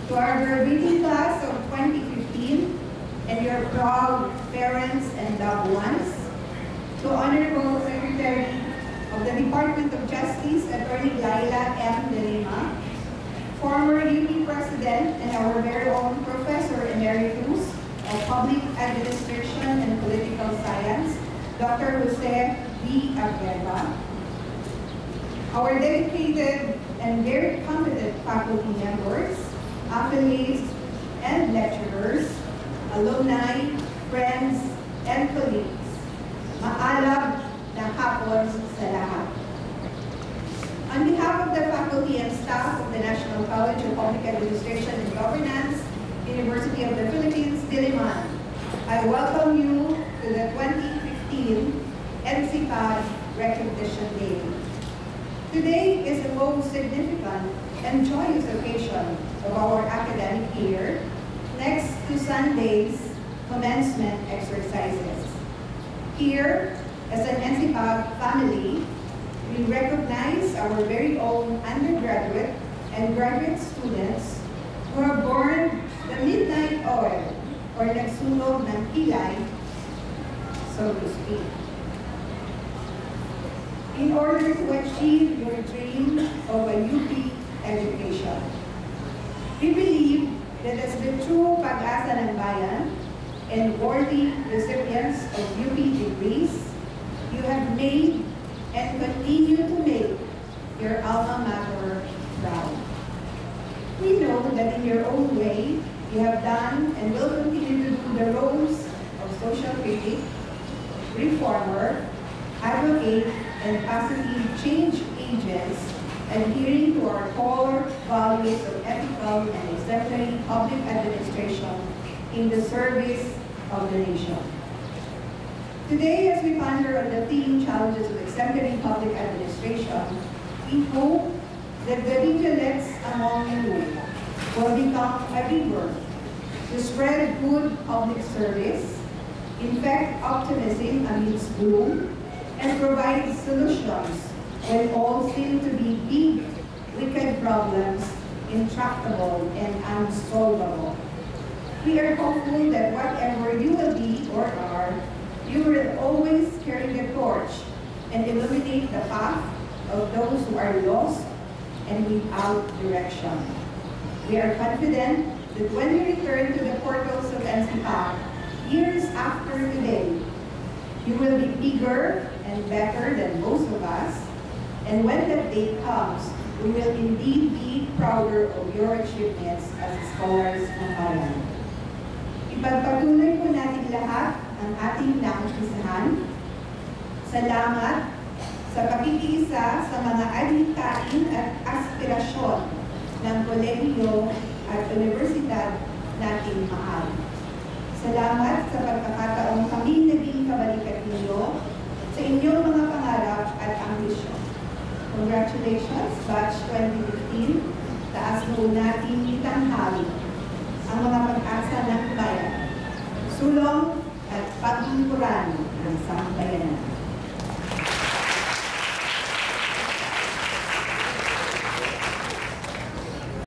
to our graduating class of 2015 and your proud parents and loved ones, to Honorable Secretary of the Department of Justice, Attorney Laila M. De Lima, former UP President and our very own Professor Emeritus of Public Administration and Political Science, Dr. Jose V. Agueda, our dedicated and very competent faculty members, affiliates, and lecturers, alumni, friends, and colleagues. Maalab na hapon sa lahat. On behalf of the faculty and staff of the National College of Public Administration and Governance, University of the Philippines, Diliman, I welcome you to the 2015 NCPAD Recognition Day. Today is the most significant and joyous occasion of our academic year, next to Sunday's commencement exercises. Here, as an NCPAD family, we recognize our very own undergraduate and graduate students who have borne the midnight oil or nagsunog ng kilay, so to speak, in order to achieve your dream of a UP education. We believe that as the true pag-asa ng bayan and worthy recipients of UP degrees, you have made and continue to make your alma mater proud. We know that in your own way, you have done and will continue to do the roles of social critic, reformer, advocate, and positive change agents, adhering to our core values of ethical and exemplary public administration in the service of the nation. Today, as we ponder on the theme challenges of exemplary public administration, we hope that the vigilance among you will become a river to spread good public service, infect optimism amidst gloom, and provide solutions when all seem to be big, wicked problems, intractable and unsolvable. We are hopeful that whatever you will be or are, you will always carry the torch and illuminate the path of those who are lost and without direction. We are confident that when you return to the portals of NCPAD years after today, you will be bigger and better than most of us, and when that day comes, we will indeed be prouder of your achievements as scholars ng bayan. Ipagpatuloy po natin lahat ang ating nakikisahan. Salamat sa pakikiisa sa mga adhikain at aspirasyon ng kolehiyo at universidad nating mahal. Salamat sa pagkakataong kami naging kabalikat ninyo sa inyong mga pangarap at ambisyon. Congratulations, Batch 2015. Taas mo natin itanghali ang mga pag-asa ng bayan, sulong at pagtungkuran ng sambayanan.